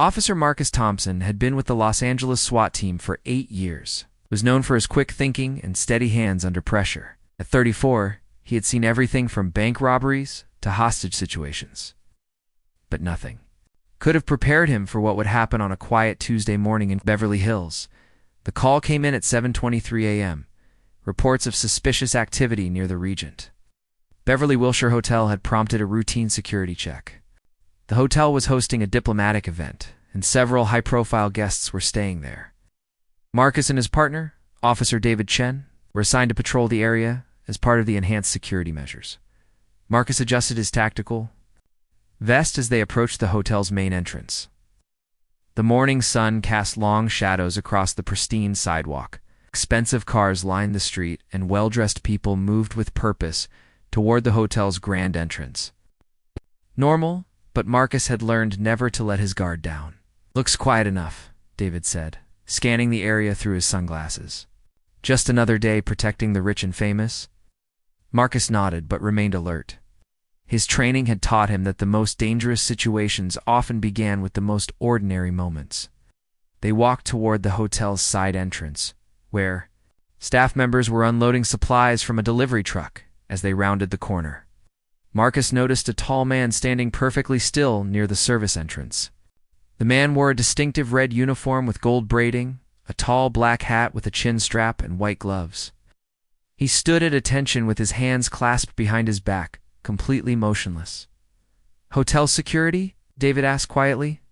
Officer Marcus Thompson had been with the Los Angeles SWAT team for 8 years. He was known for his quick thinking and steady hands under pressure. At 34, he had seen everything from bank robberies to hostage situations. But nothing could have prepared him for what would happen on a quiet Tuesday morning in Beverly Hills. The call came in at 7:23 a.m. Reports of suspicious activity near the Regent Beverly Wilshire Hotel had prompted a routine security check. The hotel was hosting a diplomatic event, and several high-profile guests were staying there. Marcus and his partner, Officer David Chen, were assigned to patrol the area as part of the enhanced security measures. Marcus adjusted his tactical vest as they approached the hotel's main entrance. The morning sun cast long shadows across the pristine sidewalk. Expensive cars lined the street, and well-dressed people moved with purpose toward the hotel's grand entrance. Normal, but Marcus had learned never to let his guard down. "Looks quiet enough," David said, scanning the area through his sunglasses. "Just another day protecting the rich and famous?" Marcus nodded but remained alert. His training had taught him that the most dangerous situations often began with the most ordinary moments. They walked toward the hotel's side entrance, where staff members were unloading supplies from a delivery truck. As they rounded the corner, Marcus noticed a tall man standing perfectly still near the service entrance. The man wore a distinctive red uniform with gold braiding, a tall black hat with a chin strap, and white gloves. He stood at attention with his hands clasped behind his back, completely motionless. "Hotel security?" David asked quietly.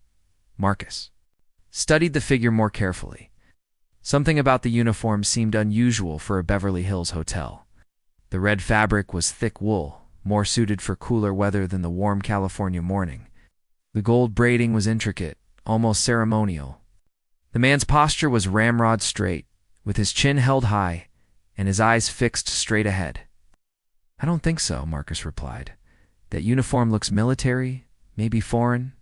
Marcus studied the figure more carefully. Something about the uniform seemed unusual for a Beverly Hills hotel. The red fabric was thick wool, more suited for cooler weather than the warm California morning. The gold braiding was intricate, almost ceremonial. The man's posture was ramrod straight, with his chin held high and his eyes fixed straight ahead. "I don't think so," Marcus replied. "That uniform looks military, maybe foreign."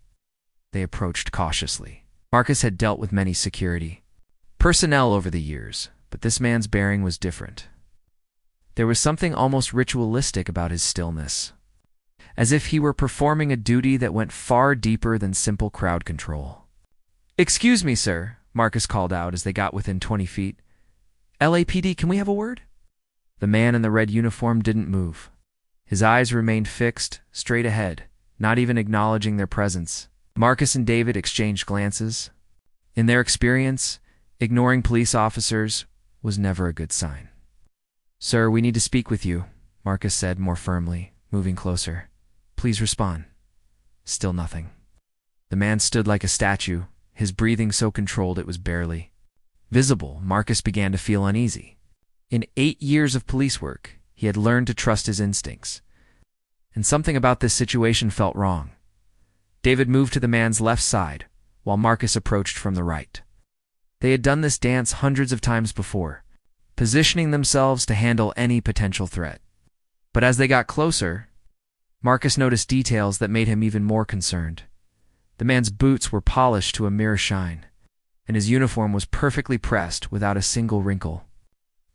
They approached cautiously. Marcus had dealt with many security personnel over the years, but this man's bearing was different. There was something almost ritualistic about his stillness, as if he were performing a duty that went far deeper than simple crowd control. "Excuse me, sir," Marcus called out as they got within 20 feet. "LAPD, can we have a word?" The man in the red uniform didn't move. His eyes remained fixed, straight ahead, not even acknowledging their presence. Marcus and David exchanged glances. In their experience, ignoring police officers was never a good sign. "Sir, we need to speak with you," Marcus said more firmly, moving closer. "Please respond." Still nothing. The man stood like a statue, his breathing so controlled it was barely visible. Marcus began to feel uneasy. In 8 years of police work, he had learned to trust his instincts. And something about this situation felt wrong. David moved to the man's left side, while Marcus approached from the right. They had done this dance hundreds of times before, positioning themselves to handle any potential threat. But as they got closer, Marcus noticed details that made him even more concerned. The man's boots were polished to a mere shine, and his uniform was perfectly pressed without a single wrinkle.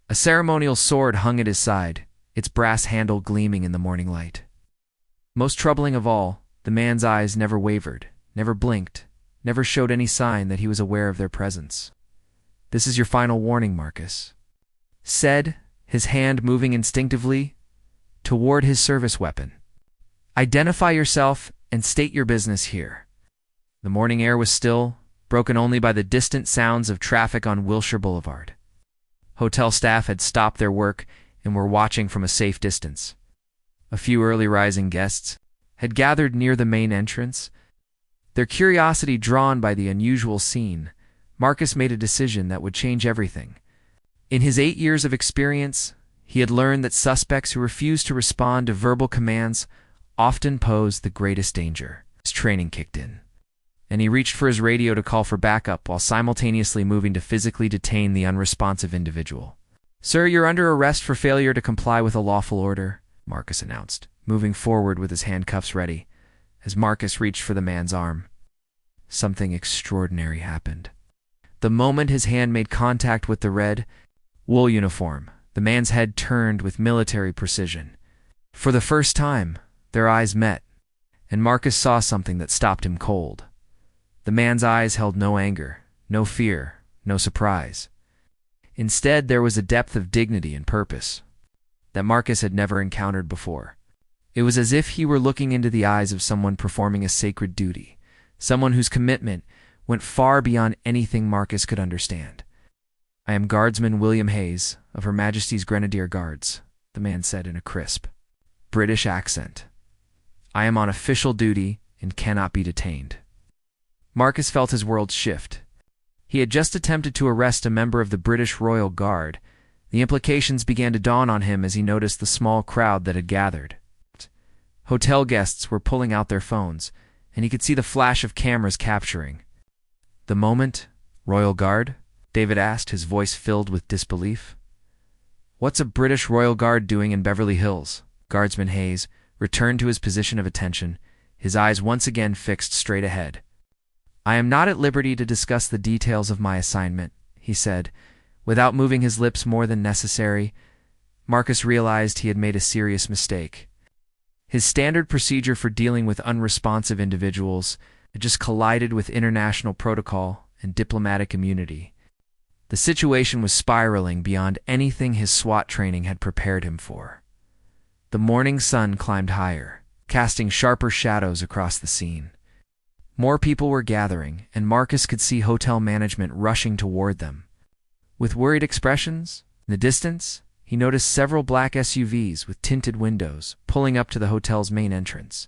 A ceremonial sword hung at his side, its brass handle gleaming in the morning light. Most troubling of all, the man's eyes never wavered, never blinked, never showed any sign that he was aware of their presence. "This is your final warning, Marcus," said, his hand moving instinctively toward his service weapon. "Identify yourself and state your business here." The morning air was still, broken only by the distant sounds of traffic on Wilshire Boulevard. Hotel staff had stopped their work and were watching from a safe distance. A few early rising guests had gathered near the main entrance. Their curiosity drawn by the unusual scene, Marcus made a decision that would change everything. In his 8 years of experience, he had learned that suspects who refused to respond to verbal commands often pose the greatest danger. His training kicked in, and he reached for his radio to call for backup while simultaneously moving to physically detain the unresponsive individual. "Sir, you're under arrest for failure to comply with a lawful order," Marcus announced, moving forward with his handcuffs ready. As Marcus reached for the man's arm, something extraordinary happened. The moment his hand made contact with the red wool uniform, the man's head turned with military precision. For the first time, their eyes met, and Marcus saw something that stopped him cold. The man's eyes held no anger, no fear, no surprise. Instead, there was a depth of dignity and purpose that Marcus had never encountered before. It was as if he were looking into the eyes of someone performing a sacred duty, someone whose commitment went far beyond anything Marcus could understand. "I am Guardsman William Hayes, of Her Majesty's Grenadier Guards," the man said in a crisp British accent. "I am on official duty and cannot be detained." Marcus felt his world shift. He had just attempted to arrest a member of the British Royal Guard. The implications began to dawn on him as he noticed the small crowd that had gathered. Hotel guests were pulling out their phones, and he could see the flash of cameras capturing the moment. "Royal Guard?" David asked, his voice filled with disbelief. "What's a British Royal Guard doing in Beverly Hills?" Guardsman Hayes returned to his position of attention, his eyes once again fixed straight ahead. "I am not at liberty to discuss the details of my assignment," he said, without moving his lips more than necessary. Marcus realized he had made a serious mistake. His standard procedure for dealing with unresponsive individuals had just collided with international protocol and diplomatic immunity. The situation was spiraling beyond anything his SWAT training had prepared him for. The morning sun climbed higher, casting sharper shadows across the scene. More people were gathering, and Marcus could see hotel management rushing toward them. With worried expressions, in the distance, he noticed several black SUVs with tinted windows pulling up to the hotel's main entrance.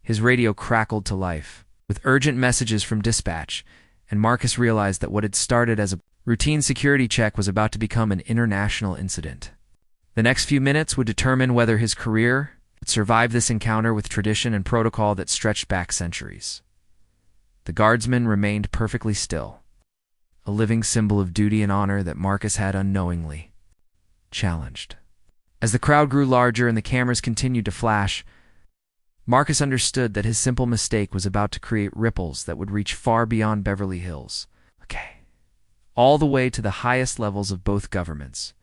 His radio crackled to life, with urgent messages from dispatch, and Marcus realized that what had started as a routine security check was about to become an international incident. The next few minutes would determine whether his career would survive this encounter with tradition and protocol that stretched back centuries. The guardsman remained perfectly still, a living symbol of duty and honor that Marcus had unknowingly challenged. As the crowd grew larger and the cameras continued to flash, Marcus understood that his simple mistake was about to create ripples that would reach far beyond Beverly Hills. All the way to the highest levels of both governments.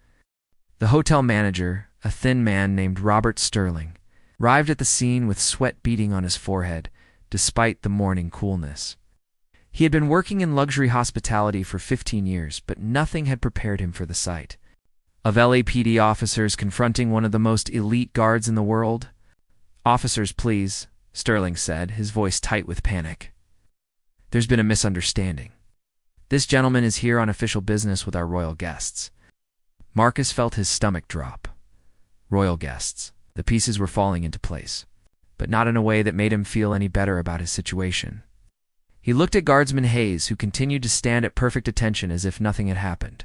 The hotel manager, a thin man named Robert Sterling, arrived at the scene with sweat beading on his forehead, despite the morning coolness. He had been working in luxury hospitality for 15 years, but nothing had prepared him for the sight of LAPD officers confronting one of the most elite guards in the world. "Officers, please," Sterling said, his voice tight with panic. "There's been a misunderstanding. This gentleman is here on official business with our royal guests." Marcus felt his stomach drop. Royal guests. The pieces were falling into place, but not in a way that made him feel any better about his situation. He looked at Guardsman Hayes, who continued to stand at perfect attention as if nothing had happened.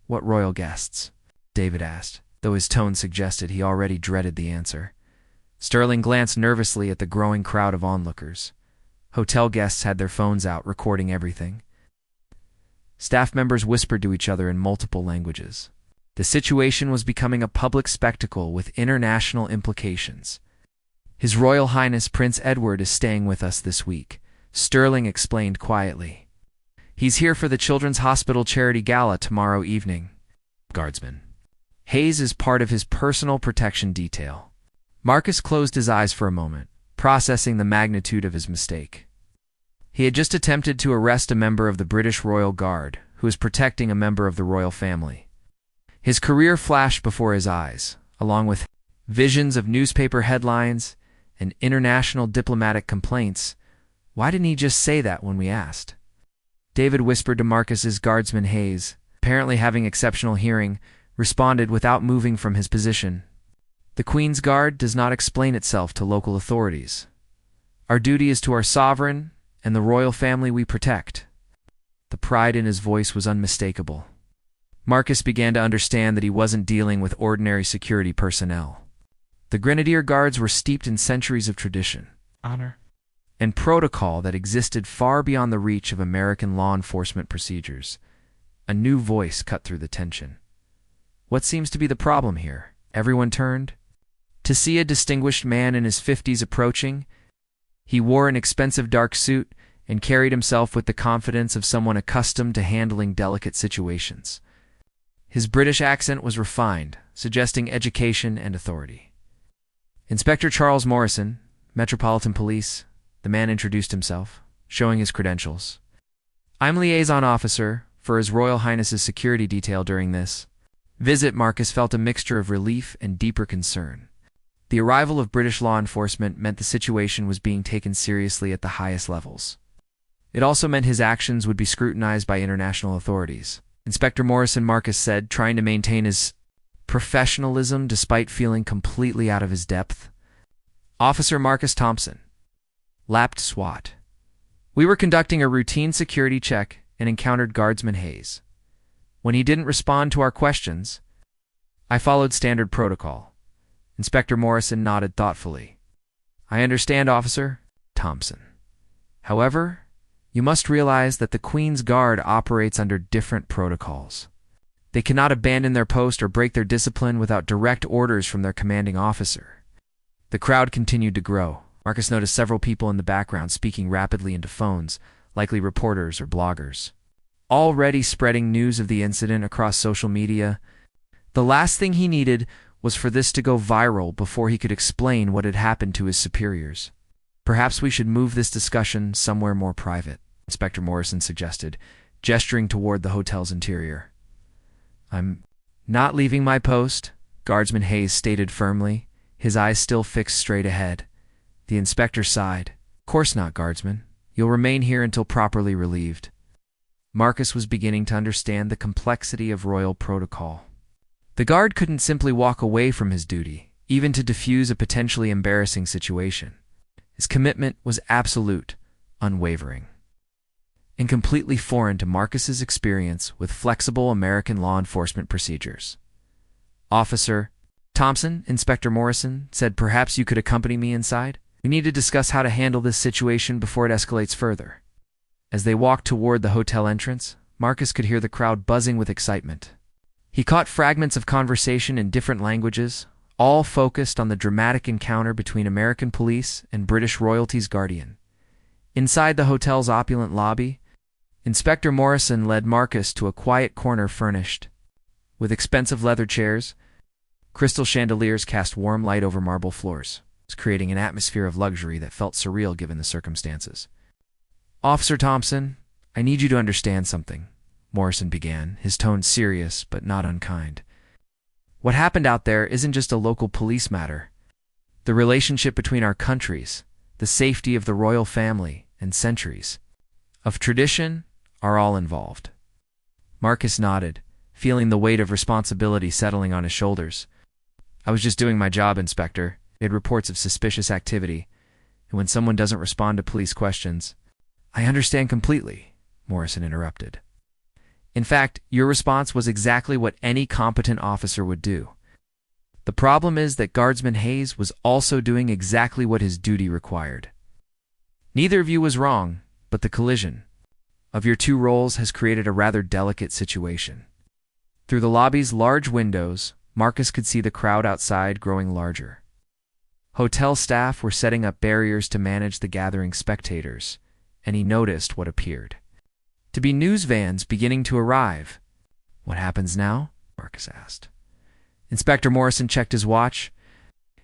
"What royal guests?" David asked, though his tone suggested he already dreaded the answer. Sterling glanced nervously at the growing crowd of onlookers. Hotel guests had their phones out, recording everything. Staff members whispered to each other in multiple languages. The situation was becoming a public spectacle with international implications. "His Royal Highness Prince Edward is staying with us this week," Sterling explained quietly. "He's here for the Children's Hospital Charity Gala tomorrow evening." Guardsman Hayes is part of his personal protection detail. Marcus closed his eyes for a moment, processing the magnitude of his mistake. He had just attempted to arrest a member of the British Royal Guard, who was protecting a member of the royal family. His career flashed before his eyes, along with visions of newspaper headlines and international diplomatic complaints. Why didn't he just say that when we asked? David whispered to Marcus's Guardsman Hayes, apparently having exceptional hearing, responded without moving from his position. "The Queen's Guard does not explain itself to local authorities. Our duty is to our sovereign and the royal family we protect." The pride in his voice was unmistakable. Marcus began to understand that he wasn't dealing with ordinary security personnel. The Grenadier Guards were steeped in centuries of tradition, honor, and protocol that existed far beyond the reach of American law enforcement procedures. A new voice cut through the tension. "What seems to be the problem here?" Everyone turned to see a distinguished man in his 50s approaching. He wore an expensive dark suit and carried himself with the confidence of someone accustomed to handling delicate situations. His British accent was refined, suggesting education and authority. "Inspector Charles Morrison, Metropolitan Police," the man introduced himself, showing his credentials. "I'm liaison officer for His Royal Highness's security detail during this visit." Marcus felt a mixture of relief and deeper concern. The arrival of British law enforcement meant the situation was being taken seriously at the highest levels. It also meant his actions would be scrutinized by international authorities. "Inspector Morrison," Marcus said, trying to maintain his professionalism despite feeling completely out of his depth. "Officer Marcus Thompson," lapped SWAT. "We were conducting a routine security check and encountered Guardsman Hayes. When he didn't respond to our questions, I followed standard protocol." Inspector Morrison nodded thoughtfully. "I understand, Officer Thompson. However, you must realize that the Queen's Guard operates under different protocols. They cannot abandon their post or break their discipline without direct orders from their commanding officer." The crowd continued to grow. Marcus noticed several people in the background speaking rapidly into phones, likely reporters or bloggers, already spreading news of the incident across social media. The last thing he needed was for this to go viral before he could explain what had happened to his superiors. "Perhaps we should move this discussion somewhere more private," Inspector Morrison suggested, gesturing toward the hotel's interior. "I'm not leaving my post," Guardsman Hayes stated firmly, his eyes still fixed straight ahead. The inspector sighed. "Of course not, Guardsman. You'll remain here until properly relieved." Marcus was beginning to understand the complexity of royal protocol. The guard couldn't simply walk away from his duty, even to defuse a potentially embarrassing situation. His commitment was absolute, unwavering, and completely foreign to Marcus's experience with flexible American law enforcement procedures. "Officer Thompson," Inspector Morrison said, "perhaps you could accompany me inside? We need to discuss how to handle this situation before it escalates further." As they walked toward the hotel entrance, Marcus could hear the crowd buzzing with excitement. He caught fragments of conversation in different languages, all focused on the dramatic encounter between American police and British royalty's guardian. Inside the hotel's opulent lobby, Inspector Morrison led Marcus to a quiet corner furnished with expensive leather chairs. Crystal chandeliers cast warm light over marble floors, creating an atmosphere of luxury that felt surreal given the circumstances. "Officer Thompson, I need you to understand something," Morrison began, his tone serious but not unkind. "What happened out there isn't just a local police matter. The relationship between our countries, the safety of the royal family, and centuries of tradition are all involved." Marcus nodded, feeling the weight of responsibility settling on his shoulders. "I was just doing my job, Inspector. We had reports of suspicious activity, and when someone doesn't respond to police questions—" "I understand completely," Morrison interrupted. "In fact, your response was exactly what any competent officer would do. The problem is that Guardsman Hayes was also doing exactly what his duty required. Neither of you was wrong, but the collision of your two roles has created a rather delicate situation." Through the lobby's large windows, Marcus could see the crowd outside growing larger. Hotel staff were setting up barriers to manage the gathering spectators, and he noticed what appeared to be news vans beginning to arrive. "What happens now?" Marcus asked. Inspector Morrison checked his watch.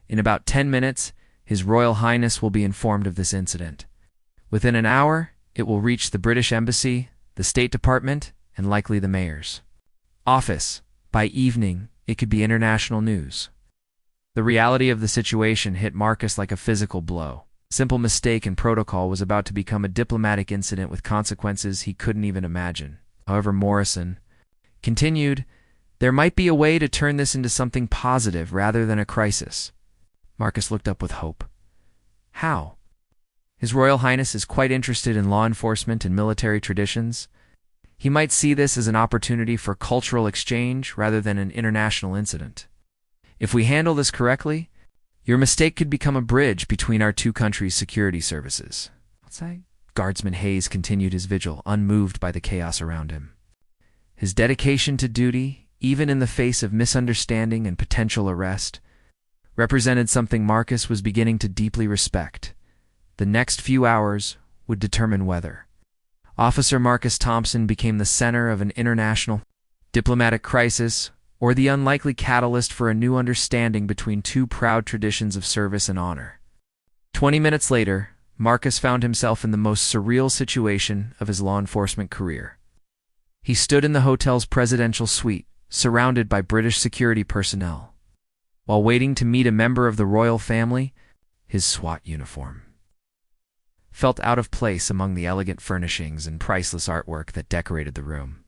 "In about 10 minutes, His Royal Highness will be informed of this incident. Within an hour, it will reach the British Embassy, the State Department, and likely the Mayor's office. By evening, it could be international news." The reality of the situation hit Marcus like a physical blow. A simple mistake in protocol was about to become a diplomatic incident with consequences he couldn't even imagine. However, Morrison continued, "There might be a way to turn this into something positive rather than a crisis." Marcus looked up with hope. "How?" "His Royal Highness is quite interested in law enforcement and military traditions. He might see this as an opportunity for cultural exchange rather than an international incident. If we handle this correctly, your mistake could become a bridge between our two countries' security services." Outside, Guardsman Hayes continued his vigil, unmoved by the chaos around him. His dedication to duty, even in the face of misunderstanding and potential arrest, represented something Marcus was beginning to deeply respect. The next few hours would determine whether Officer Marcus Thompson became the center of an international diplomatic crisis or the unlikely catalyst for a new understanding between two proud traditions of service and honor. 20 minutes later, Marcus found himself in the most surreal situation of his law enforcement career. He stood in the hotel's presidential suite, surrounded by British security personnel. While waiting to meet a member of the royal family, his SWAT uniform felt out of place among the elegant furnishings and priceless artwork that decorated the room.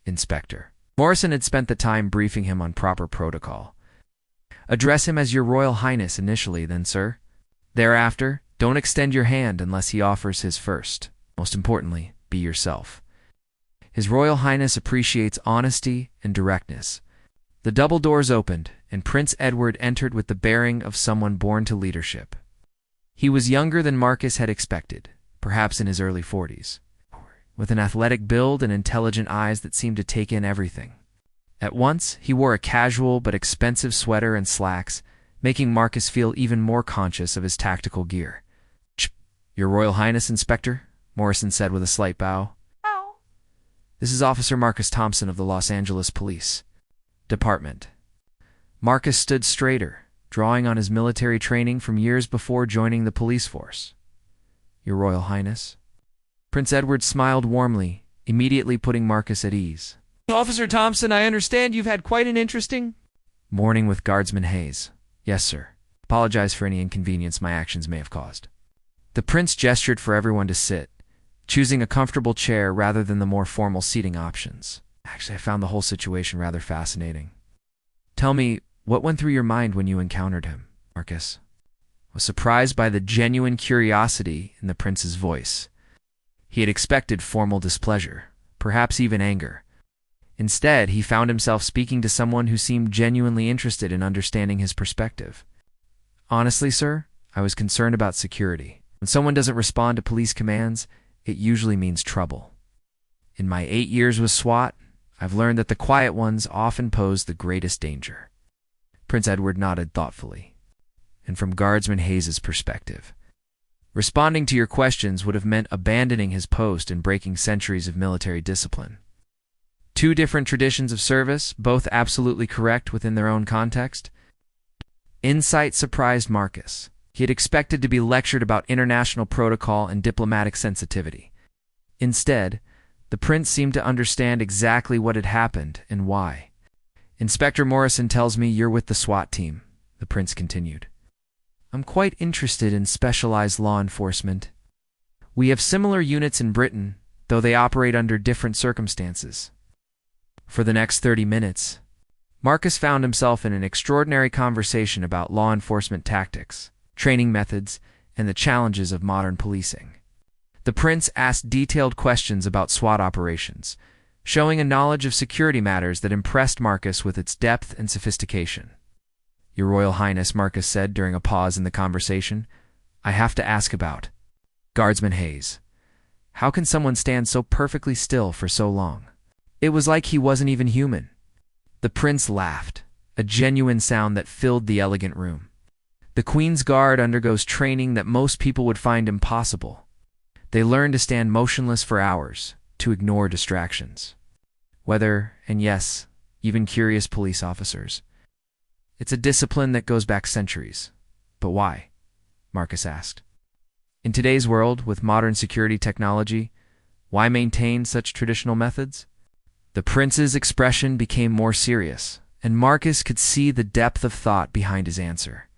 Inspector Morrison had spent the time briefing him on proper protocol. Address him as Your Royal Highness initially, then, sir. Thereafter, don't extend your hand unless he offers his first. Most importantly, be yourself. His Royal Highness appreciates honesty and directness. The double doors opened, and Prince Edward entered with the bearing of someone born to leadership. He was younger than Marcus had expected, perhaps in his early 40s, with an athletic build and intelligent eyes that seemed to take in everything. At once, he wore a casual but expensive sweater and slacks, making Marcus feel even more conscious of his tactical gear. Your Royal Highness, Inspector, Morrison said with a slight bow. This is Officer Marcus Thompson of the Los Angeles Police Department. Marcus stood straighter, drawing on his military training from years before joining the police force. Your Royal Highness. Prince Edward smiled warmly, immediately putting Marcus at ease. Officer Thompson, I understand you've had quite an interesting morning with Guardsman Hayes. Yes, sir. Apologize for any inconvenience my actions may have caused. The prince gestured for everyone to sit, choosing a comfortable chair rather than the more formal seating options. Actually, I found the whole situation rather fascinating. Tell me, what went through your mind when you encountered him, Marcus? Was surprised by the genuine curiosity in the prince's voice. He had expected formal displeasure, perhaps even anger. Instead, he found himself speaking to someone who seemed genuinely interested in understanding his perspective. Honestly, sir, I was concerned about security. When someone doesn't respond to police commands, it usually means trouble. In my 8 years with SWAT, I've learned that the quiet ones often pose the greatest danger. Prince Edward nodded thoughtfully. And from Guardsman Hayes' perspective, responding to your questions would have meant abandoning his post and breaking centuries of military discipline. Two different traditions of service, both absolutely correct within their own context. Insight surprised Marcus. He had expected to be lectured about international protocol and diplomatic sensitivity. Instead, the prince seemed to understand exactly what had happened and why. Inspector Morrison tells me you're with the SWAT team, the prince continued. I'm quite interested in specialized law enforcement. We have similar units in Britain, though they operate under different circumstances. For the next 30 minutes, Marcus found himself in an extraordinary conversation about law enforcement tactics, training methods, and the challenges of modern policing. The prince asked detailed questions about SWAT operations, showing a knowledge of security matters that impressed Marcus with its depth and sophistication. Your Royal Highness, Marcus said during a pause in the conversation, I have to ask about Guardsman Hayes. How can someone stand so perfectly still for so long? It was like he wasn't even human. The prince laughed, a genuine sound that filled the elegant room. The Queen's Guard undergoes training that most people would find impossible. They learn to stand motionless for hours, to ignore distractions. Whether, and yes, even curious police officers. It's a discipline that goes back centuries. But why? Marcus asked. In today's world, with modern security technology, why maintain such traditional methods? The prince's expression became more serious, and Marcus could see the depth of thought behind his answer.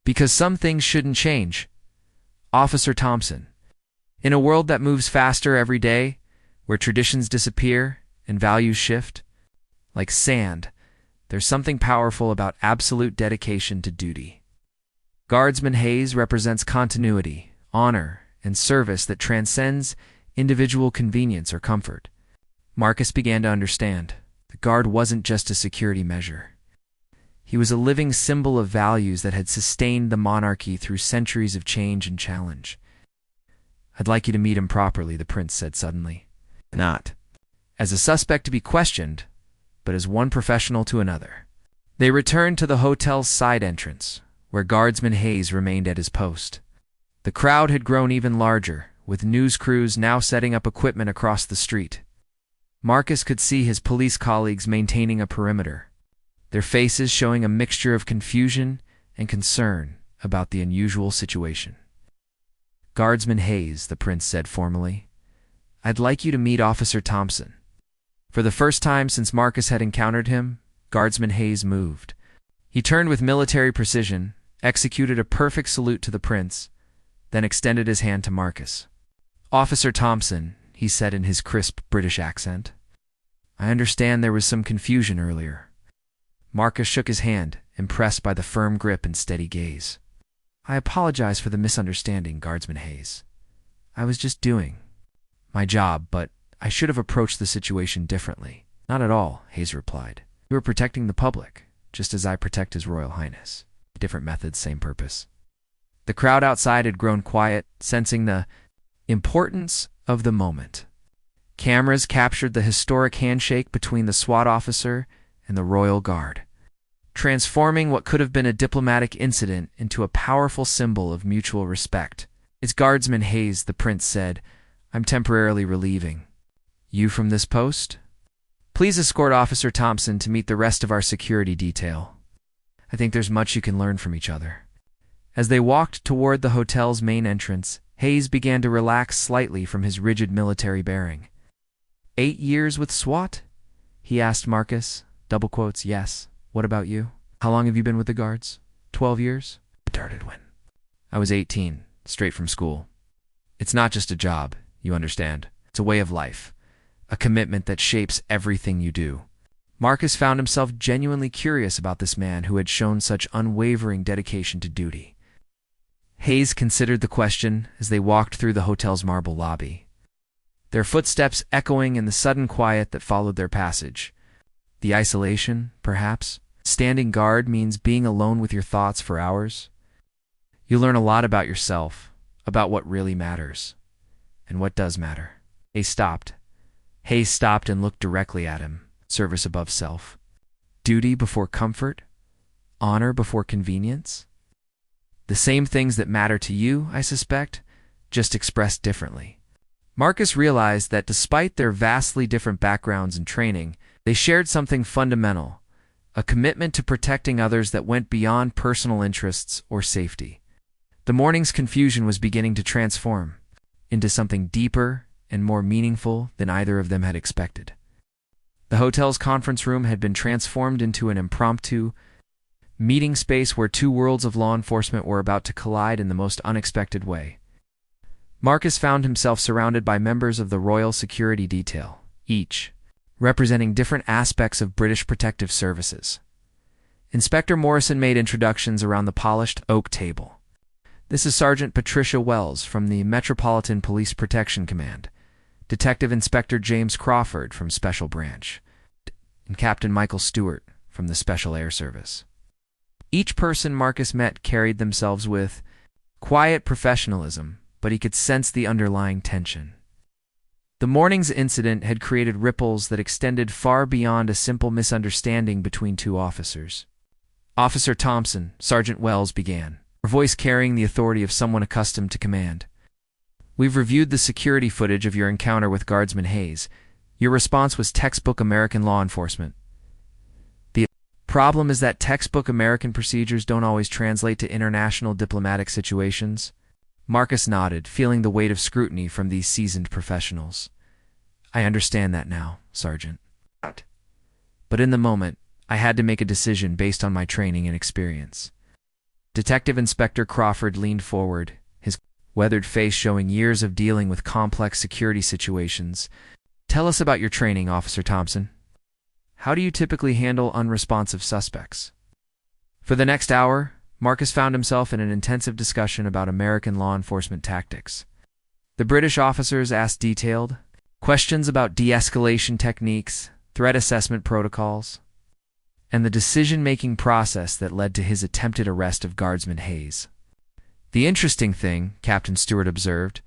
Because some things shouldn't change. Officer Thompson, in a world that moves faster every day, where traditions disappear and values shift, like sand, there's something powerful about absolute dedication to duty. Guardsman Hayes represents continuity, honor, and service that transcends individual convenience or comfort. Marcus began to understand. The guard wasn't just a security measure. He was a living symbol of values that had sustained the monarchy through centuries of change and challenge. I'd like you to meet him properly, the prince said suddenly. Not as a suspect to be questioned, but as one professional to another. They returned to the hotel's side entrance, where Guardsman Hayes remained at his post. The crowd had grown even larger, with news crews now setting up equipment across the street. Marcus could see his police colleagues maintaining a perimeter, their faces showing a mixture of confusion and concern about the unusual situation. Guardsman Hayes, the prince said formally. I'd like you to meet Officer Thompson. For the first time since Marcus had encountered him, Guardsman Hayes moved. He turned with military precision, executed a perfect salute to the prince, then extended his hand to Marcus. Officer Thompson, he said in his crisp British accent. I understand there was some confusion earlier. Marcus shook his hand, impressed by the firm grip and steady gaze. I apologize for the misunderstanding, Guardsman Hayes. I was just doing my job, but I should have approached the situation differently. Not at all, Hayes replied. You were protecting the public, just as I protect His Royal Highness. Different methods, same purpose. The crowd outside had grown quiet, sensing the importance of the moment. Cameras captured the historic handshake between the SWAT officer and the Royal Guard, transforming what could have been a diplomatic incident into a powerful symbol of mutual respect. It's Guardsman Hayes, the prince said. I'm temporarily relieving you from this post. Please escort Officer Thompson to meet the rest of our security detail. I think there's much you can learn from each other. As they walked toward the hotel's main entrance, Hayes began to relax slightly from his rigid military bearing. 8 years with SWAT? He asked Marcus. Double quotes, yes. What about you? How long have you been with the guards? 12 years? Started when? I was 18, straight from school. It's not just a job, you understand. It's a way of life, a commitment that shapes everything you do. Marcus found himself genuinely curious about this man who had shown such unwavering dedication to duty. Hayes considered the question as they walked through the hotel's marble lobby, their footsteps echoing in the sudden quiet that followed their passage. The isolation, perhaps? Standing guard means being alone with your thoughts for hours. You learn a lot about yourself, about what really matters, and what does matter. Hayes stopped and looked directly at him. Service above self. Duty before comfort. Honor before convenience. The same things that matter to you, I suspect, just expressed differently. Marcus realized that despite their vastly different backgrounds and training, they shared something fundamental, a commitment to protecting others that went beyond personal interests or safety. The morning's confusion was beginning to transform into something deeper and more meaningful than either of them had expected. The hotel's conference room had been transformed into an impromptu meeting space where two worlds of law enforcement were about to collide in the most unexpected way. Marcus found himself surrounded by members of the Royal Security Detail, each representing different aspects of British protective services. Inspector Morrison made introductions around the polished oak table. This is Sergeant Patricia Wells from the Metropolitan Police Protection Command, Detective Inspector James Crawford from Special Branch, and Captain Michael Stewart from the Special Air Service. Each person Marcus met carried themselves with quiet professionalism, but he could sense the underlying tension. The morning's incident had created ripples that extended far beyond a simple misunderstanding between two officers. Officer Thompson, Sergeant Wells began, her voice carrying the authority of someone accustomed to command. We've reviewed the security footage of your encounter with Guardsman Hayes. Your response was textbook American law enforcement. The problem is that textbook American procedures don't always translate to international diplomatic situations. Marcus nodded, feeling the weight of scrutiny from these seasoned professionals. I understand that now, Sergeant. But in the moment, I had to make a decision based on my training and experience. Detective Inspector Crawford leaned forward, his weathered face showing years of dealing with complex security situations. Tell us about your training, Officer Thompson. How do you typically handle unresponsive suspects? For the next hour, Marcus found himself in an intensive discussion about American law enforcement tactics. The British officers asked detailed questions about de-escalation techniques, threat assessment protocols, and the decision-making process that led to his attempted arrest of Guardsman Hayes. The interesting thing, Captain Stewart observed,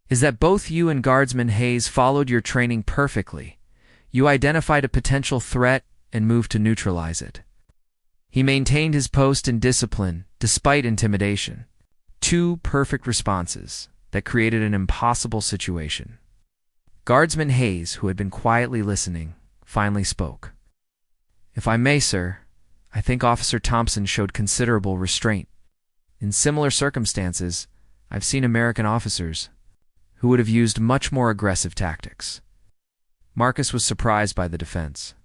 is that both you and Guardsman Hayes followed your training perfectly. You identified a potential threat and moved to neutralize it. He maintained his post in discipline, despite intimidation. Two perfect responses that created an impossible situation. Guardsman Hayes, who had been quietly listening, finally spoke. If I may, sir, I think Officer Thompson showed considerable restraint. In similar circumstances, I've seen American officers who would have used much more aggressive tactics. Marcus was surprised by the defense.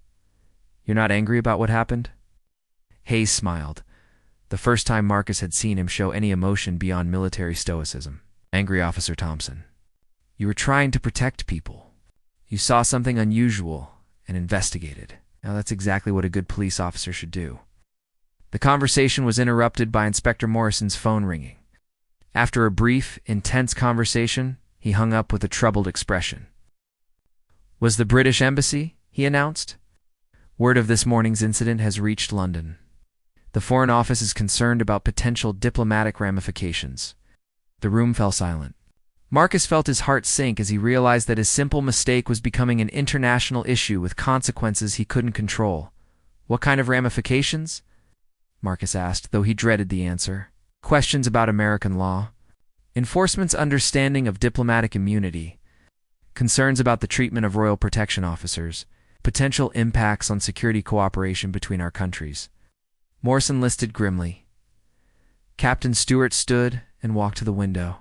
You're not angry about what happened? Hayes smiled, the first time Marcus had seen him show any emotion beyond military stoicism. Angry, Officer Thompson. You were trying to protect people. You saw something unusual and investigated. Now that's exactly what a good police officer should do. The conversation was interrupted by Inspector Morrison's phone ringing. After a brief, intense conversation, he hung up with a troubled expression. Was the British Embassy? He announced. Word of this morning's incident has reached London. The Foreign Office is concerned about potential diplomatic ramifications. The room fell silent. Marcus felt his heart sink as he realized that his simple mistake was becoming an international issue with consequences he couldn't control. What kind of ramifications? Marcus asked, though he dreaded the answer. Questions about American law, enforcement's understanding of diplomatic immunity, concerns about the treatment of royal protection officers, potential impacts on security cooperation between our countries. Morrison listed grimly. Captain Stewart stood and walked to the window,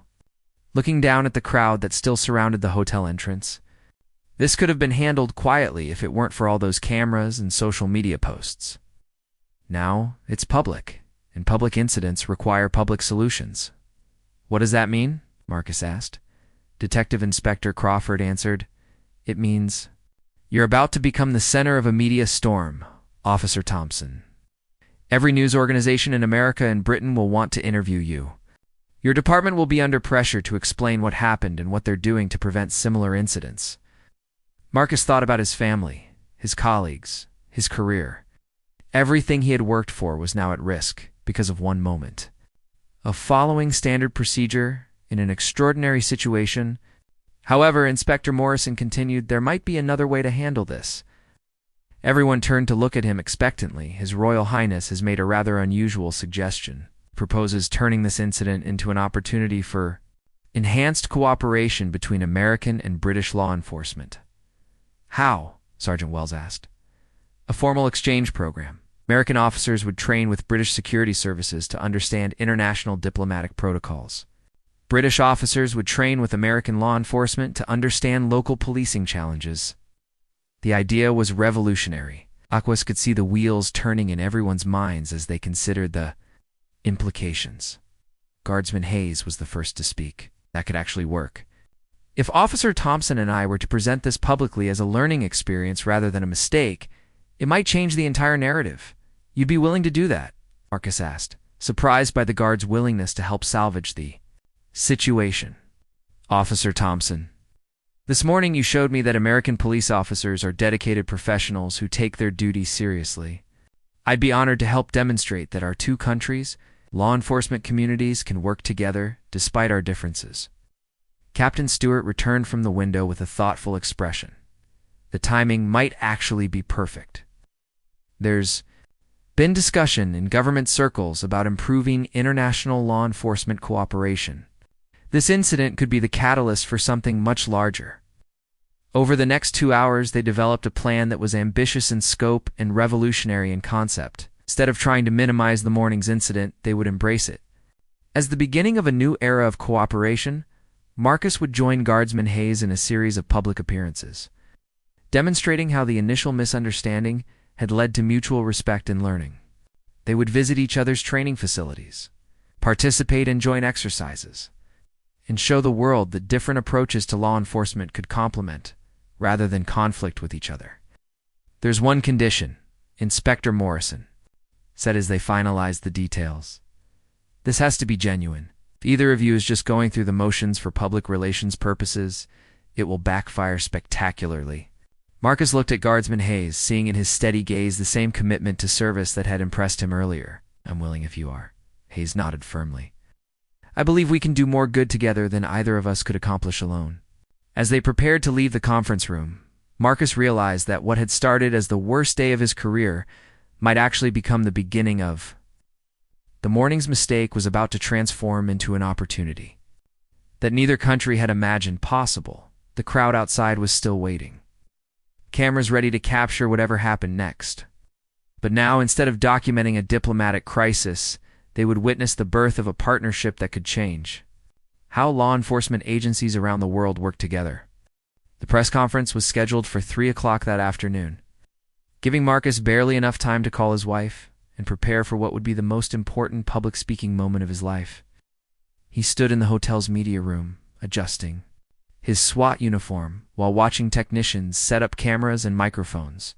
looking down at the crowd that still surrounded the hotel entrance. This could have been handled quietly if it weren't for all those cameras and social media posts. Now it's public, and public incidents require public solutions. What does that mean? Marcus asked. Detective Inspector Crawford answered, It means you're about to become the center of a media storm, Officer Thompson. Every news organization in America and Britain will want to interview you. Your department will be under pressure to explain what happened and what they're doing to prevent similar incidents. Marcus thought about his family, his colleagues, his career. Everything he had worked for was now at risk because of one moment. Of following standard procedure in an extraordinary situation. However, Inspector Morrison continued, there might be another way to handle this. Everyone turned to look at him expectantly. His Royal Highness has made a rather unusual suggestion. Proposes turning this incident into an opportunity for enhanced cooperation between American and British law enforcement. How? Sergeant Wells asked. A formal exchange program. American officers would train with British security services to understand international diplomatic protocols. British officers would train with American law enforcement to understand local policing challenges. The idea was revolutionary. Aquas could see the wheels turning in everyone's minds as they considered the implications. Guardsman Hayes was the first to speak. That could actually work. If Officer Thompson and I were to present this publicly as a learning experience rather than a mistake, it might change the entire narrative. You'd be willing to do that? Marcus asked, surprised by the guard's willingness to help salvage the situation. Officer Thompson, this morning you showed me that American police officers are dedicated professionals who take their duties seriously. I'd be honored to help demonstrate that our two countries, law enforcement communities, can work together despite our differences. Captain Stewart returned from the window with a thoughtful expression. The timing might actually be perfect. There's been discussion in government circles about improving international law enforcement cooperation. This incident could be the catalyst for something much larger. Over the next 2 hours, they developed a plan that was ambitious in scope and revolutionary in concept. Instead of trying to minimize the morning's incident, they would embrace it. As the beginning of a new era of cooperation, Marcus would join Guardsman Hayes in a series of public appearances, demonstrating how the initial misunderstanding had led to mutual respect and learning. They would visit each other's training facilities, participate in joint exercises, and show the world that different approaches to law enforcement could complement, rather than conflict with each other. There's one condition, Inspector Morrison said as they finalized the details. This has to be genuine. If either of you is just going through the motions for public relations purposes, it will backfire spectacularly. Marcus looked at Guardsman Hayes, seeing in his steady gaze the same commitment to service that had impressed him earlier. I'm willing if you are. Hayes nodded firmly. I believe we can do more good together than either of us could accomplish alone. As they prepared to leave the conference room, Marcus realized that what had started as the worst day of his career might actually become the beginning of. The morning's mistake was about to transform into an opportunity that neither country had imagined possible. The crowd outside was still waiting, cameras ready to capture whatever happened next. But now, instead of documenting a diplomatic crisis, they would witness the birth of a partnership that could change how law enforcement agencies around the world work together. The press conference was scheduled for 3 o'clock that afternoon, giving Marcus barely enough time to call his wife and prepare for what would be the most important public speaking moment of his life. He stood in the hotel's media room, adjusting his SWAT uniform while watching technicians set up cameras and microphones.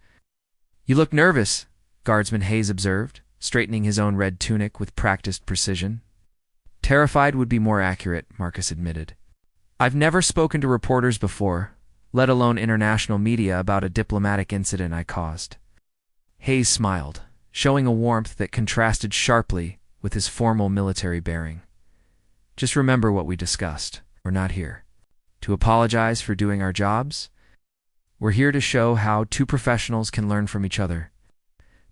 "You look nervous," Guardsman Hayes observed, straightening his own red tunic with practiced precision. "Terrified would be more accurate," Marcus admitted. "I've never spoken to reporters before, let alone international media, about a diplomatic incident I caused." Hayes smiled, showing a warmth that contrasted sharply with his formal military bearing. "Just remember what we discussed. We're not here to apologize for doing our jobs. We're here to show how two professionals can learn from each other."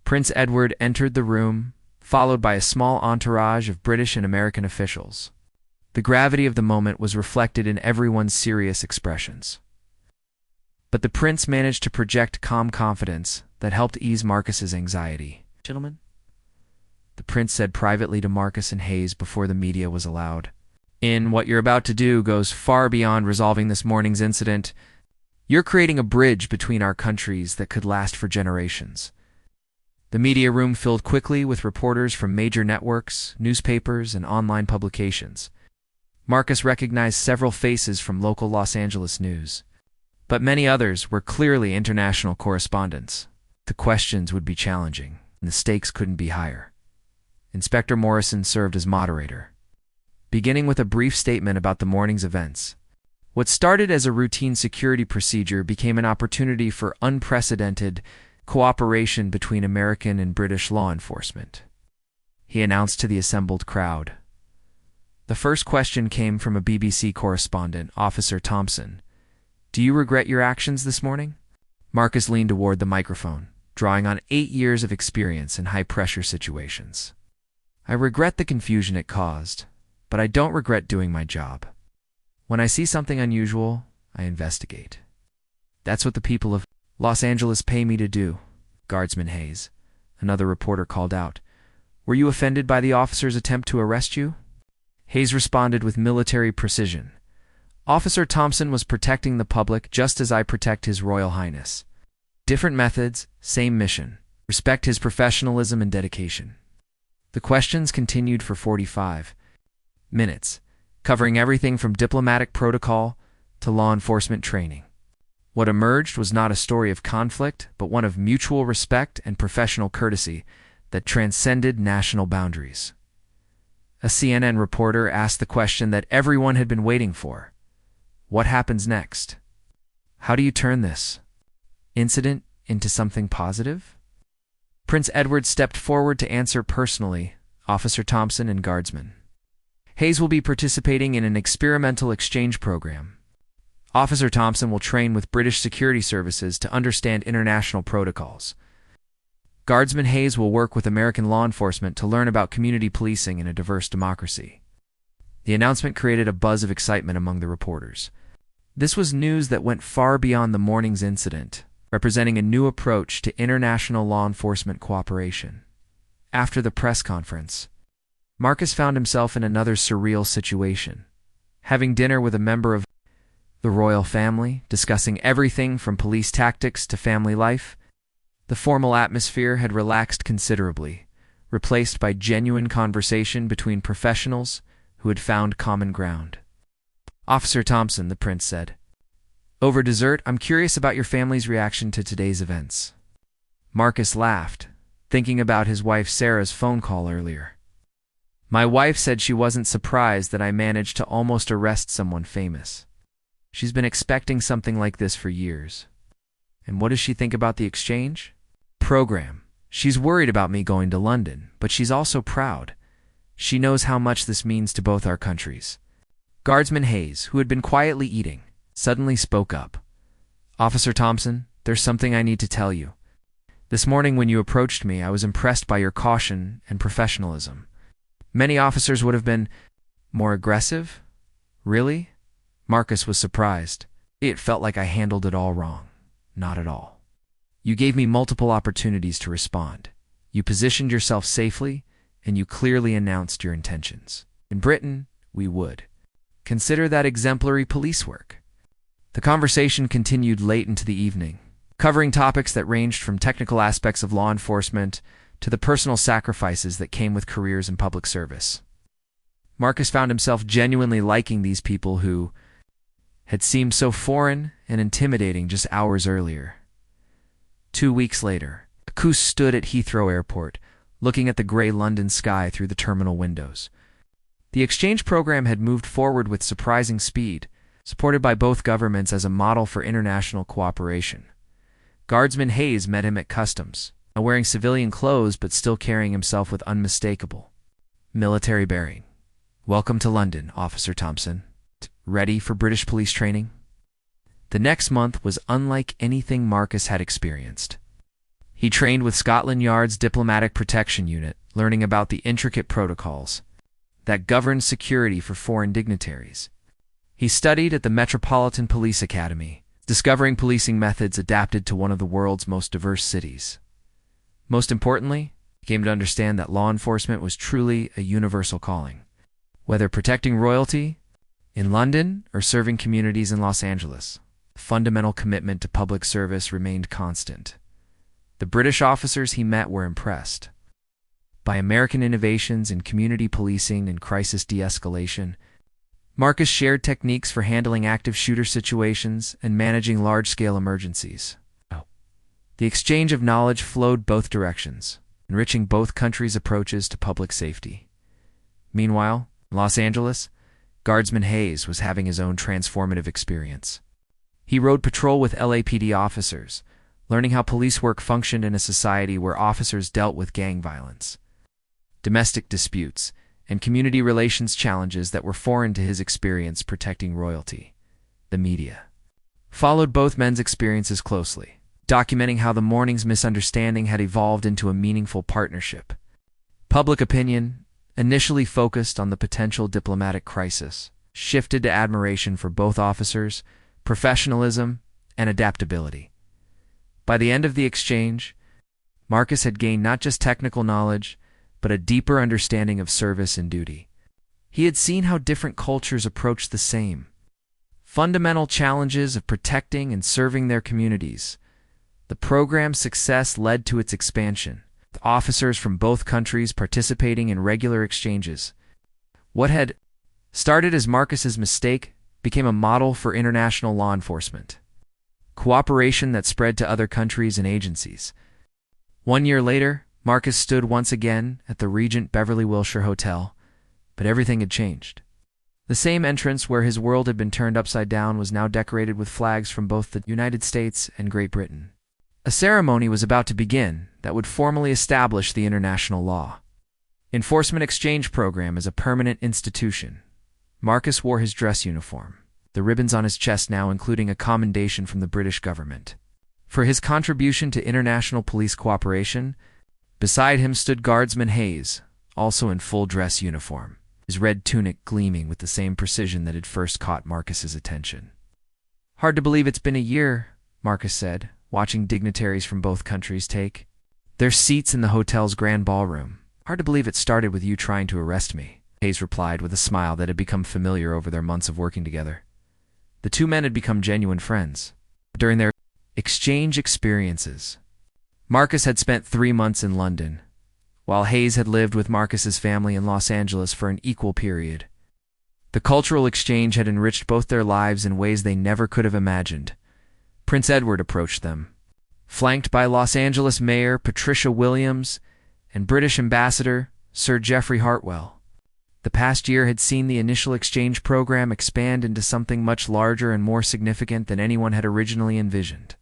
Prince Edward entered the room, followed by a small entourage of British and American officials. The gravity of the moment was reflected in everyone's serious expressions. But the prince managed to project calm confidence that helped ease Marcus's anxiety. "Gentlemen," the prince said privately to Marcus and Hayes before the media was allowed, what you're about to do goes far beyond resolving this morning's incident. You're creating a bridge between our countries that could last for generations." The media room filled quickly with reporters from major networks, newspapers, and online publications. Marcus recognized several faces from local Los Angeles news, but many others were clearly international correspondents. The questions would be challenging, and the stakes couldn't be higher. Inspector Morrison served as moderator, beginning with a brief statement about the morning's events. What started as a routine security procedure became an opportunity for unprecedented cooperation between American and British law enforcement. He announced to the assembled crowd. The first question came from a BBC correspondent, Officer Thompson. "Do you regret your actions this morning?" Marcus leaned toward the microphone, drawing on 8 years of experience in high-pressure situations. "I regret the confusion it caused, but I don't regret doing my job. When I see something unusual, I investigate. That's what the people of Los Angeles pay me to do." Guardsman Hayes, another reporter, called out. "Were you offended by the officer's attempt to arrest you?" Hayes responded with military precision. "Officer Thompson was protecting the public just as I protect His Royal Highness. Different methods, same mission. Respect his professionalism and dedication." The questions continued for 45 minutes, covering everything from diplomatic protocol to law enforcement training. What emerged was not a story of conflict, but one of mutual respect and professional courtesy that transcended national boundaries. A CNN reporter asked the question that everyone had been waiting for. What happens next? How do you turn this incident into something positive? Prince Edward stepped forward to answer personally, Officer Thompson and Guardsman. Hayes will be participating in an experimental exchange program. Officer Thompson will train with British security services to understand international protocols. Guardsman Hayes will work with American law enforcement to learn about community policing in a diverse democracy. The announcement created a buzz of excitement among the reporters. This was news that went far beyond the morning's incident, representing a new approach to international law enforcement cooperation. After the press conference, Marcus found himself in another surreal situation, having dinner with a member of the royal family, discussing everything from police tactics to family life. The formal atmosphere had relaxed considerably, replaced by genuine conversation between professionals who had found common ground. "Officer Thompson," the prince said, "over dessert, I'm curious about your family's reaction to today's events." Marcus laughed, thinking about his wife Sarah's phone call earlier. "My wife said she wasn't surprised that I managed to almost arrest someone famous. She's been expecting something like this for years." "And what does she think about the exchange program?" "She's worried about me going to London, but she's also proud. She knows how much this means to both our countries." Guardsman Hayes, who had been quietly eating, suddenly spoke up. "Officer Thompson, there's something I need to tell you. This morning when you approached me, I was impressed by your caution and professionalism. Many officers would have been more aggressive." "Really?" Marcus was surprised. "It felt like I handled it all wrong." "Not at all. You gave me multiple opportunities to respond. You positioned yourself safely, and you clearly announced your intentions. In Britain, we would consider that exemplary police work. The conversation continued late into the evening, covering topics that ranged from technical aspects of law enforcement to the personal sacrifices that came with careers in public service. Marcus found himself genuinely liking these people who had seemed so foreign and intimidating just hours earlier. 2 weeks later, Marcus stood at Heathrow Airport, looking at the gray London sky through the terminal windows. The exchange program had moved forward with surprising speed, supported by both governments as a model for international cooperation. Guardsman Hayes met him at customs, wearing civilian clothes but still carrying himself with unmistakable military bearing. "Welcome to London, Officer Thompson. Ready for British police training?" The next month was unlike anything Marcus had experienced. He trained with Scotland Yard's Diplomatic Protection Unit, learning about the intricate protocols that governed security for foreign dignitaries. He studied at the Metropolitan Police Academy, discovering policing methods adapted to one of the world's most diverse cities. Most importantly, he came to understand that law enforcement was truly a universal calling. Whether protecting royalty in London or serving communities in Los Angeles, the fundamental commitment to public service remained constant. The British officers he met were impressed by American innovations in community policing and crisis de-escalation. Marcus shared techniques for handling active shooter situations and managing large-scale emergencies. The exchange of knowledge flowed both directions, enriching both countries' approaches to public safety. Meanwhile, in Los Angeles, Guardsman Hayes was having his own transformative experience. He rode patrol with LAPD officers, learning how police work functioned in a society where officers dealt with gang violence, domestic disputes, and community relations challenges that were foreign to his experience protecting royalty. The media followed both men's experiences closely, documenting how the morning's misunderstanding had evolved into a meaningful partnership. Public opinion, initially focused on the potential diplomatic crisis, shifted to admiration for both officers, professionalism, and adaptability. By the end of the exchange, Marcus had gained not just technical knowledge, but a deeper understanding of service and duty. He had seen how different cultures approached the same fundamental challenges of protecting and serving their communities. The program's success led to its expansion, with officers from both countries participating in regular exchanges. What had started as Marcus's mistake became a model for international law enforcement, cooperation that spread to other countries and agencies. 1 year later, Marcus stood once again at the Regent Beverly Wilshire Hotel, but everything had changed. The same entrance where his world had been turned upside down was now decorated with flags from both the United States and Great Britain. A ceremony was about to begin that would formally establish the international law enforcement exchange program as a permanent institution. Marcus wore his dress uniform, the ribbons on his chest now including a commendation from the British government for his contribution to international police cooperation. Beside him stood Guardsman Hayes, also in full dress uniform, his red tunic gleaming with the same precision that had first caught Marcus's attention. "Hard to believe it's been a year," Marcus said, watching dignitaries from both countries take their seats in the hotel's grand ballroom. "Hard to believe it started with you trying to arrest me," Hayes replied with a smile that had become familiar over their months of working together. The two men had become genuine friends. During their exchange experiences, Marcus had spent 3 months in London, while Hayes had lived with Marcus's family in Los Angeles for an equal period. The cultural exchange had enriched both their lives in ways they never could have imagined. Prince Edward approached them, flanked by Los Angeles Mayor Patricia Williams and British Ambassador Sir Geoffrey Hartwell. The past year had seen the initial exchange program expand into something much larger and more significant than anyone had originally envisioned.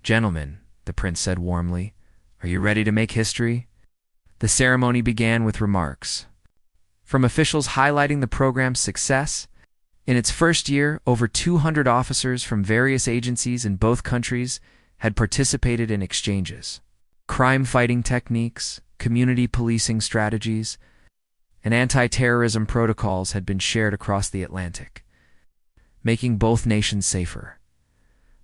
"Gentlemen," the prince said warmly, "are you ready to make history?" The ceremony began with remarks from officials highlighting the program's success. In its first year, over 200 officers from various agencies in both countries had participated in exchanges. Crime-fighting techniques, community policing strategies, and anti-terrorism protocols had been shared across the Atlantic, making both nations safer.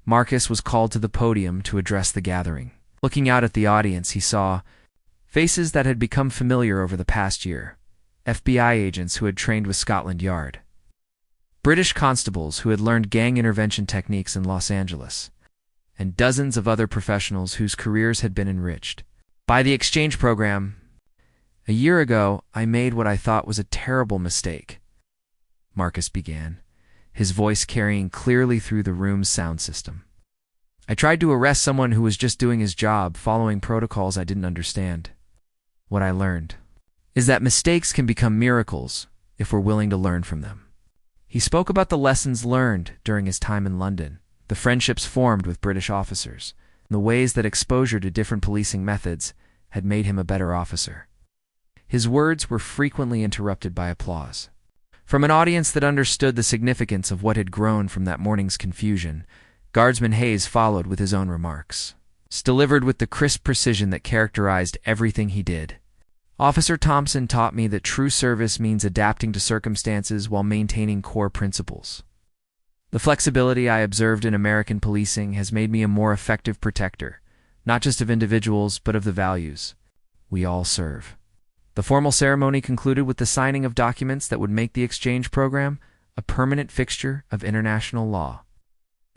Marcus was called to the podium to address the gathering. Looking out at the audience, he saw faces that had become familiar over the past year, FBI agents who had trained with Scotland Yard, British constables who had learned gang intervention techniques in Los Angeles, and dozens of other professionals whose careers had been enriched by the exchange program. "A year ago, I made what I thought was a terrible mistake," Marcus began, his voice carrying clearly through the room's sound system. "I tried to arrest someone who was just doing his job, following protocols I didn't understand. What I learned is that mistakes can become miracles if we're willing to learn from them." He spoke about the lessons learned during his time in London, the friendships formed with British officers, and the ways that exposure to different policing methods had made him a better officer. His words were frequently interrupted by applause from an audience that understood the significance of what had grown from that morning's confusion. Guardsman Hayes followed with his own remarks, delivered with the crisp precision that characterized everything he did. "Officer Thompson taught me that true service means adapting to circumstances while maintaining core principles. The flexibility I observed in American policing has made me a more effective protector, not just of individuals, but of the values we all serve." The formal ceremony concluded with the signing of documents that would make the exchange program a permanent fixture of international law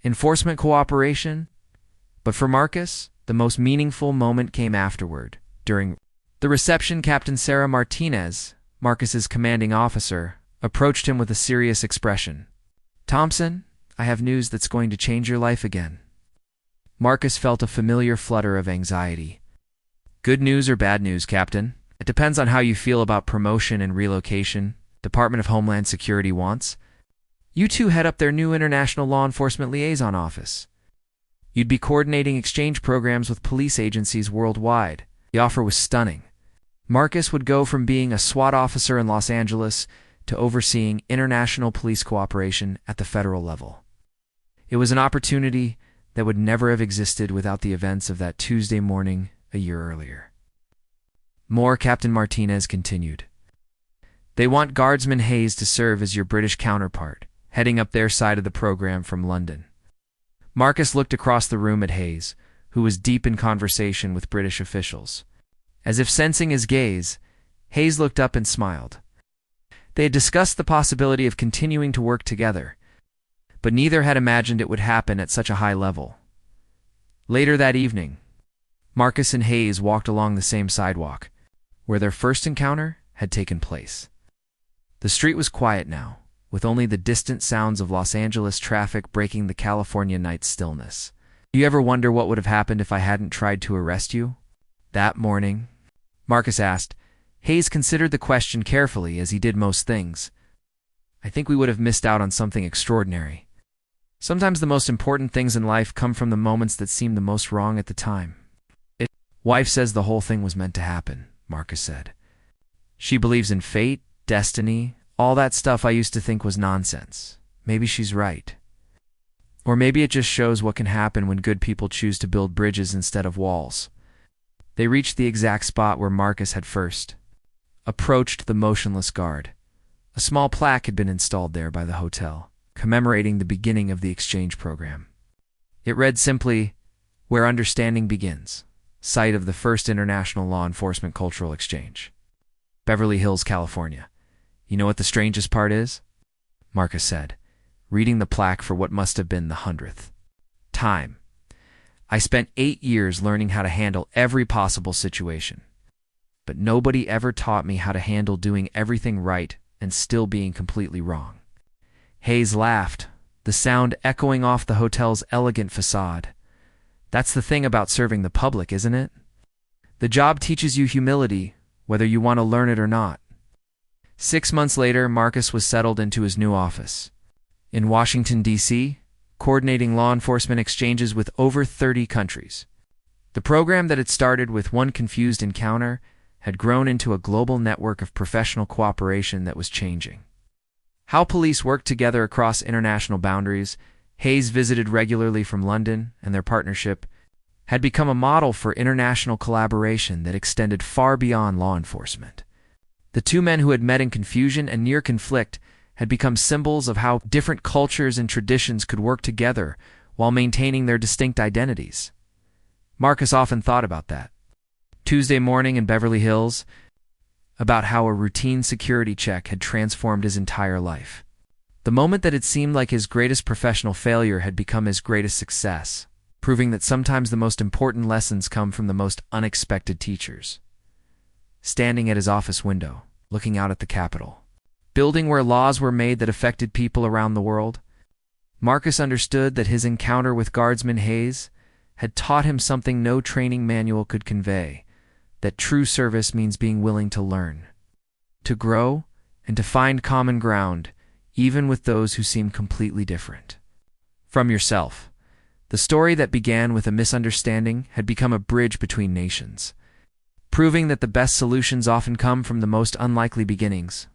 enforcement cooperation. But for Marcus, the most meaningful moment came afterward. During the reception, Captain Sarah Martinez, Marcus's commanding officer, approached him with a serious expression. "Thompson, I have news that's going to change your life again." Marcus felt a familiar flutter of anxiety. "Good news or bad news, Captain? It depends on how you feel about promotion and relocation. Department of Homeland Security wants you two head up their new International Law Enforcement Liaison Office. You'd be coordinating exchange programs with police agencies worldwide." The offer was stunning. Marcus would go from being a SWAT officer in Los Angeles to overseeing international police cooperation at the federal level. It was an opportunity that would never have existed without the events of that Tuesday morning a year earlier. More, Captain Martinez continued. "They want Guardsman Hayes to serve as your British counterpart, heading up their side of the program from London." Marcus looked across the room at Hayes, who was deep in conversation with British officials. As if sensing his gaze, Hayes looked up and smiled. They had discussed the possibility of continuing to work together, but neither had imagined it would happen at such a high level. Later that evening, Marcus and Hayes walked along the same sidewalk, where their first encounter had taken place. The street was quiet now, with only the distant sounds of Los Angeles traffic breaking the California night's stillness. "Do you ever wonder what would have happened if I hadn't tried to arrest you that morning?" Marcus asked. Hayes considered the question carefully, as he did most things. "I think we would have missed out on something extraordinary. Sometimes the most important things in life come from the moments that seem the most wrong at the time." "Wife says the whole thing was meant to happen," Marcus said. "She believes in fate, destiny, all that stuff I used to think was nonsense. Maybe she's right. Or maybe it just shows what can happen when good people choose to build bridges instead of walls." They reached the exact spot where Marcus had first approached the motionless guard. A small plaque had been installed there by the hotel, commemorating the beginning of the exchange program. It read simply, "Where Understanding Begins, site of the first International Law Enforcement Cultural Exchange, Beverly Hills, California." "You know what the strangest part is?" Marcus said, reading the plaque for what must have been the 100th time. "I spent 8 years learning how to handle every possible situation, but nobody ever taught me how to handle doing everything right and still being completely wrong." Hayes laughed, the sound echoing off the hotel's elegant facade. "That's the thing about serving the public, isn't it? The job teaches you humility, whether you want to learn it or not." 6 months later, Marcus was settled into his new office in Washington, D.C., coordinating law enforcement exchanges with over 30 countries. The program that had started with one confused encounter had grown into a global network of professional cooperation that was changing how police worked together across international boundaries. Hayes visited regularly from London, and their partnership had become a model for international collaboration that extended far beyond law enforcement. The two men who had met in confusion and near conflict had become symbols of how different cultures and traditions could work together while maintaining their distinct identities. Marcus often thought about that Tuesday morning in Beverly Hills, about how a routine security check had transformed his entire life. The moment that had seemed like his greatest professional failure had become his greatest success, proving that sometimes the most important lessons come from the most unexpected teachers. Standing at his office window, looking out at the Capitol, building where laws were made that affected people around the world, Marcus understood that his encounter with Guardsman Hayes had taught him something no training manual could convey, that true service means being willing to learn, to grow, and to find common ground, even with those who seem completely different from yourself. The story that began with a misunderstanding had become a bridge between nations, proving that the best solutions often come from the most unlikely beginnings.